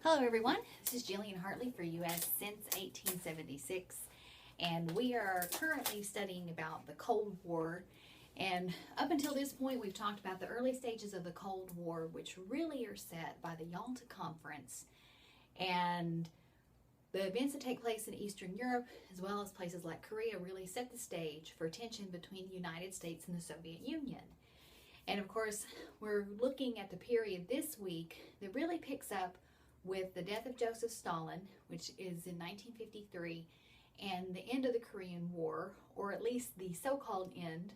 Hello everyone, this is Jillian Hartley for U.S. since 1876, and we are currently studying about the Cold War. And up until this point, we've talked about the early stages of the Cold War, which really are set by the Yalta Conference and the events that take place in Eastern Europe, as well as places like Korea, really set the stage for tension between the United States and the Soviet Union. And of course, we're looking at the period this week that really picks up with the death of Joseph Stalin, which is in 1953, and the end of the Korean War, or at least the so-called end,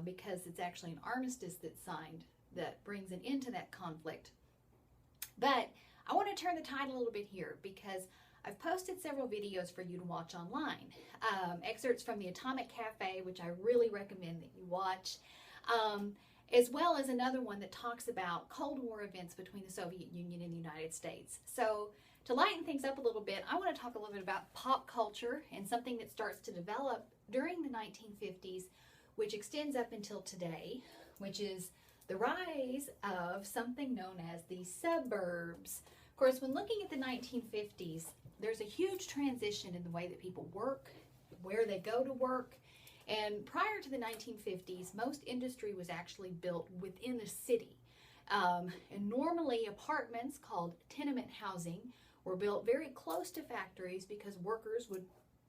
because it's actually an armistice that's signed that brings an end to that conflict. But I want to turn the tide a little bit here because I've posted several videos for you to watch online. Excerpts from the Atomic Cafe, which I really recommend that you watch, as well as another one that talks about Cold War events between the Soviet Union and the United States. So to lighten things up a little bit, I want to talk a little bit about pop culture and something that starts to develop during the 1950s, which extends up until today, which is the rise of something known as the suburbs. Of course, when looking at the 1950s, there's a huge transition in the way that people work, where they go to work. And prior to the 1950s, most industry was actually built within the city. And normally apartments called tenement housing were built very close to factories because workers would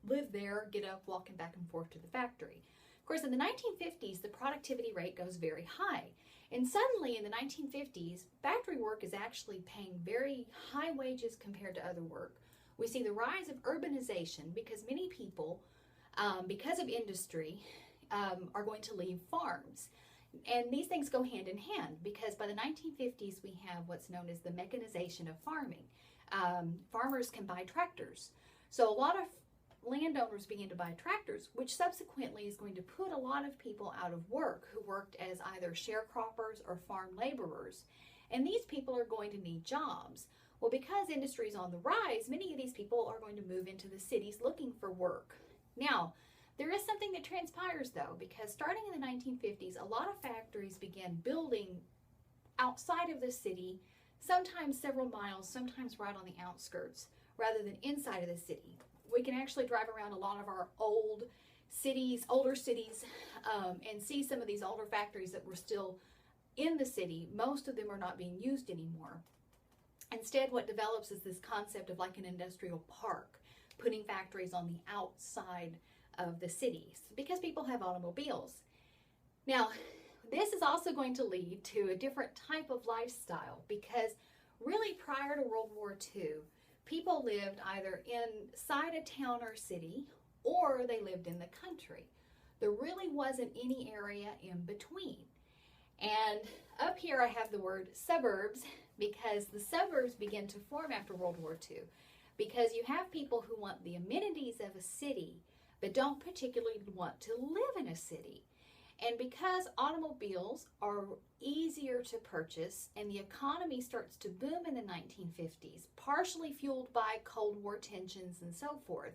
live there, get up, walking back and forth to the factory. Of course, in the 1950s, the productivity rate goes very high. And suddenly in the 1950s, factory work is actually paying very high wages compared to other work. We see the rise of urbanization because many people, because of industry, are going to leave farms. And these things go hand in hand because by the 1950s we have what's known as the mechanization of farming. Farmers can buy tractors. So a lot of landowners began to buy tractors, which subsequently is going to put a lot of people out of work who worked as either sharecroppers or farm laborers. And these people are going to need jobs. Well, because industry is on the rise, many of these people are going to move into the cities looking for work. Now, there is something that transpires though, because starting in the 1950s, a lot of factories began building outside of the city, sometimes several miles, sometimes right on the outskirts, rather than inside of the city. We can actually drive around a lot of our older cities, and see some of these older factories that were still in the city. Most of them are not being used anymore. Instead, what develops is this concept of like an industrial park, putting factories on the outside of the cities because people have automobiles. Now, this is also going to lead to a different type of lifestyle because really prior to World War II, people lived either inside a town or city or they lived in the country. There really wasn't any area in between. And up here I have the word suburbs because the suburbs began to form after World War II. Because you have people who want the amenities of a city, but don't particularly want to live in a city. And because automobiles are easier to purchase and the economy starts to boom in the 1950s, partially fueled by Cold War tensions and so forth,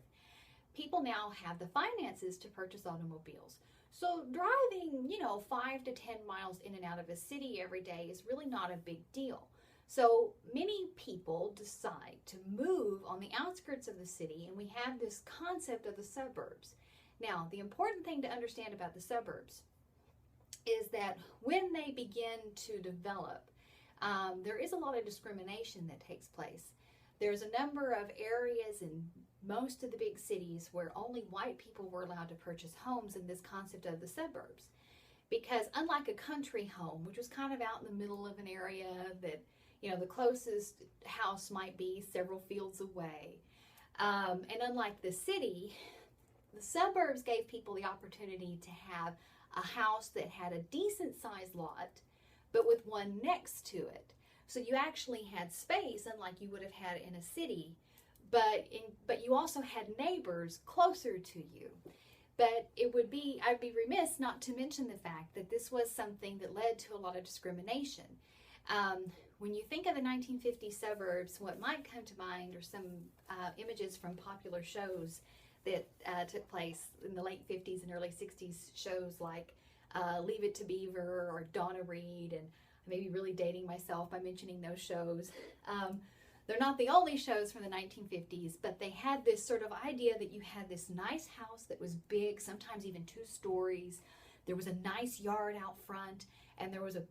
people now have the finances to purchase automobiles. So driving, 5 to 10 miles in and out of a city every day is really not a big deal. So many people decide to move on the outskirts of the city, and we have this concept of the suburbs. Now, the important thing to understand about the suburbs is that when they begin to develop, there is a lot of discrimination that takes place. There's a number of areas in most of the big cities where only white people were allowed to purchase homes in this concept of the suburbs. Because unlike a country home, which was kind of out in the middle of an area that the closest house might be several fields away. And unlike the city, the suburbs gave people the opportunity to have a house that had a decent sized lot, but with one next to it. So you actually had space, unlike you would have had in a city, but you also had neighbors closer to you. But I'd be remiss not to mention the fact that this was something that led to a lot of discrimination. When you think of the 1950 suburbs, what might come to mind are some images from popular shows that took place in the late 50s and early 60s, shows like Leave It to Beaver or Donna Reed, and I may be really dating myself by mentioning those shows. they're not the only shows from the 1950s, but they had this sort of idea that you had this nice house that was big, sometimes even 2 stories. There was a nice yard out front, and there was a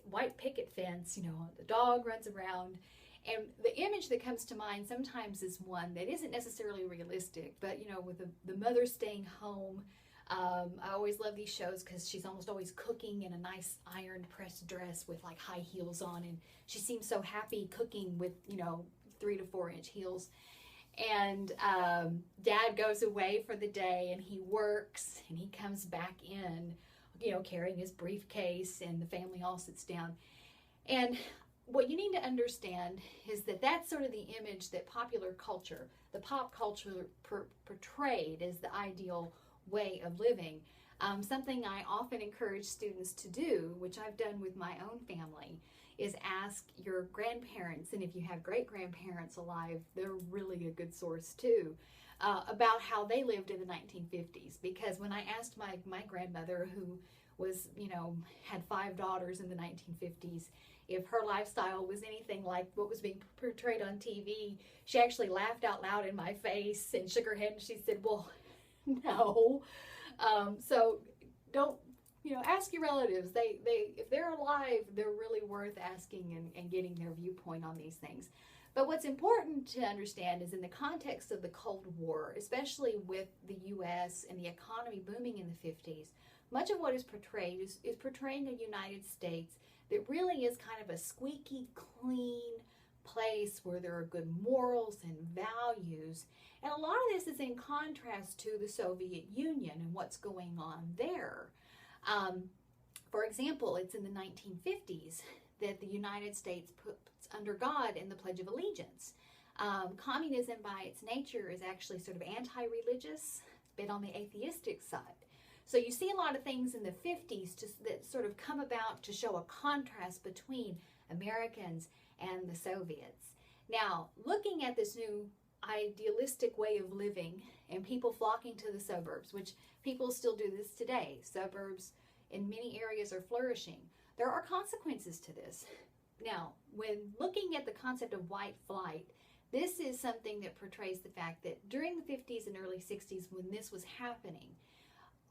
white picket fence, the dog runs around. And the image that comes to mind sometimes is one that isn't necessarily realistic, but with the mother staying home. I always love these shows because she's almost always cooking in a nice iron pressed dress with like high heels on, and she seems so happy cooking with 3 to 4 inch heels. And Dad goes away for the day and he works, and he comes back in carrying his briefcase, and the family all sits down. And what you need to understand is that that's sort of the image that popular culture, the pop culture portrayed as the ideal way of living. Something I often encourage students to do, which I've done with my own family, is ask your grandparents, and if you have great-grandparents alive, they're really a good source too, about how they lived in the 1950s. Because when I asked my grandmother, who was, had 5 daughters in the 1950s, if her lifestyle was anything like what was being portrayed on TV, she actually laughed out loud in my face and shook her head, and she said, well, no. So don't, ask your relatives. They if they're alive, they're really worth asking and getting their viewpoint on these things. But what's important to understand is in the context of the Cold War, especially with the U.S. and the economy booming in the 50s, much of what is portrayed is portraying a United States that really is kind of a squeaky clean place where there are good morals and values. And a lot of this is in contrast to the Soviet Union and what's going on there. For example, it's in the 1950s that the United States puts under God in the Pledge of Allegiance. Communism by its nature is actually sort of anti-religious, but on the atheistic side. So you see a lot of things in the 50s that sort of come about to show a contrast between Americans and the Soviets. Now, looking at this new idealistic way of living and people flocking to the suburbs, which people still do this today. Suburbs in many areas are flourishing. There are consequences to this. Now, when looking at the concept of white flight, this is something that portrays the fact that during the 50s and early 60s when this was happening,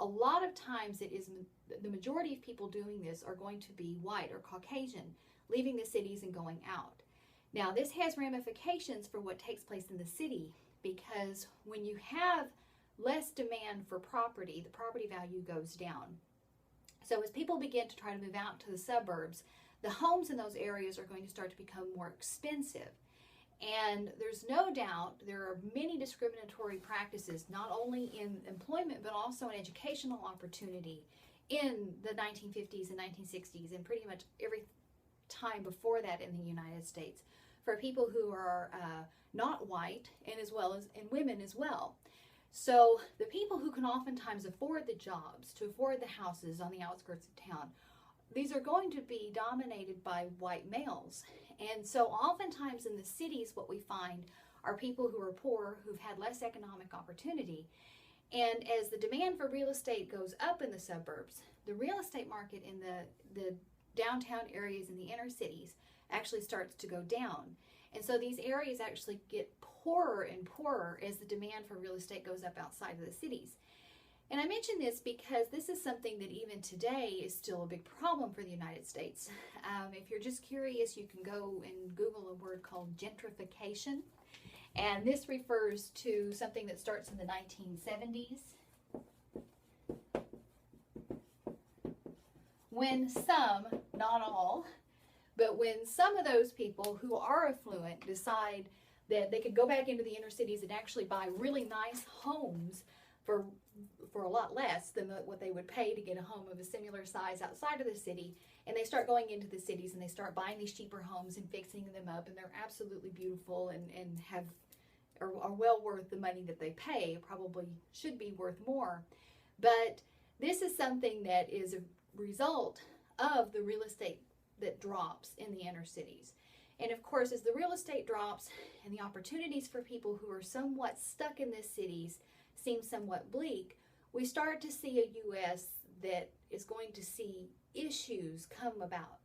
a lot of times it is the majority of people doing this are going to be white or Caucasian, leaving the cities and going out. Now, this has ramifications for what takes place in the city, because when you have less demand for property, the property value goes down. So as people begin to try to move out to the suburbs, the homes in those areas are going to start to become more expensive. And there's no doubt there are many discriminatory practices, not only in employment, but also in educational opportunity in the 1950s and 1960s and pretty much every time before that in the United States for people who are not white and women as well. So the people who can oftentimes afford the jobs, to afford the houses on the outskirts of town, these are going to be dominated by white males. And so oftentimes in the cities what we find are people who are poor, who've had less economic opportunity. And as the demand for real estate goes up in the suburbs, the real estate market in the downtown areas in the inner cities actually starts to go down. And so these areas actually get poorer and poorer as the demand for real estate goes up outside of the cities. And I mention this because this is something that even today is still a big problem for the United States. If you're just curious, you can go and Google a word called gentrification. And this refers to something that starts in the 1970s, when some, not all, but when some of those people who are affluent decide that they could go back into the inner cities and actually buy really nice homes for a lot less than what they would pay to get a home of a similar size outside of the city, and they start going into the cities and they start buying these cheaper homes and fixing them up, and they're absolutely beautiful and are well worth the money that they pay, probably should be worth more. But this is something that is a result of the real estate that drops in the inner cities. And of course, as the real estate drops and the opportunities for people who are somewhat stuck in the cities seem somewhat bleak, we start to see a U.S. that is going to see issues come about.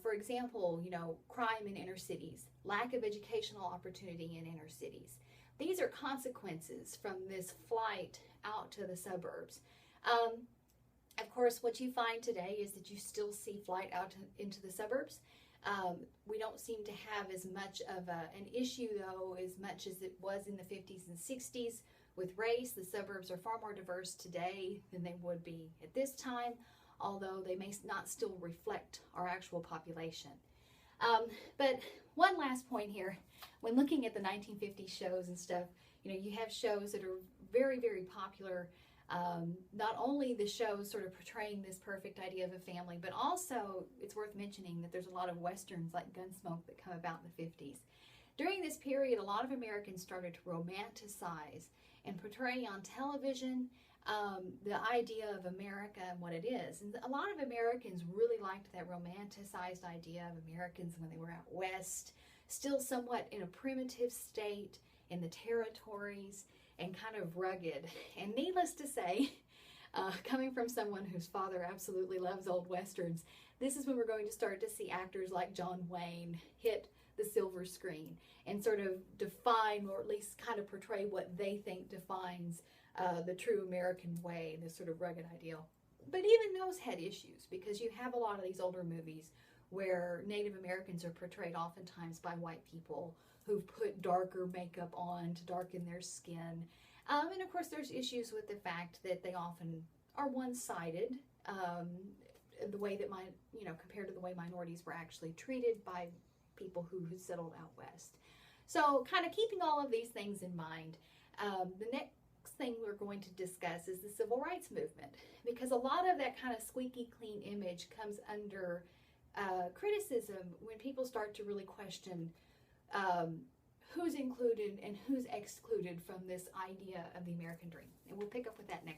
For example, crime in inner cities, lack of educational opportunity in inner cities. These are consequences from this flight out to the suburbs. Of course, what you find today is that you still see flight out into the suburbs. We don't seem to have as much of an issue, though, as much as it was in the 50s and 60s with race. The suburbs are far more diverse today than they would be at this time, although they may not still reflect our actual population. But one last point here, when looking at the 1950s shows and stuff, you have shows that are very, very popular. Not only the shows sort of portraying this perfect idea of a family, but also it's worth mentioning that there's a lot of westerns like Gunsmoke that come about in the 50s. During this period, a lot of Americans started to romanticize and portray on television the idea of America and what it is. And a lot of Americans really liked that romanticized idea of Americans when they were out west, still somewhat in a primitive state in the territories, and kind of rugged. And needless to say, coming from someone whose father absolutely loves old westerns, this is when we're going to start to see actors like John Wayne hit the silver screen and sort of define, or at least kind of portray what they think defines the true American way, this sort of rugged ideal. But even those had issues, because you have a lot of these older movies where Native Americans are portrayed oftentimes by white people who've put darker makeup on to darken their skin. And of course there's issues with the fact that they often are one-sided, the way that compared to the way minorities were actually treated by people who settled out west. So kind of keeping all of these things in mind, the next thing we're going to discuss is the civil rights movement, because a lot of that kind of squeaky clean image comes under criticism when people start to really question who's included and who's excluded from this idea of the American dream. And we'll pick up with that next.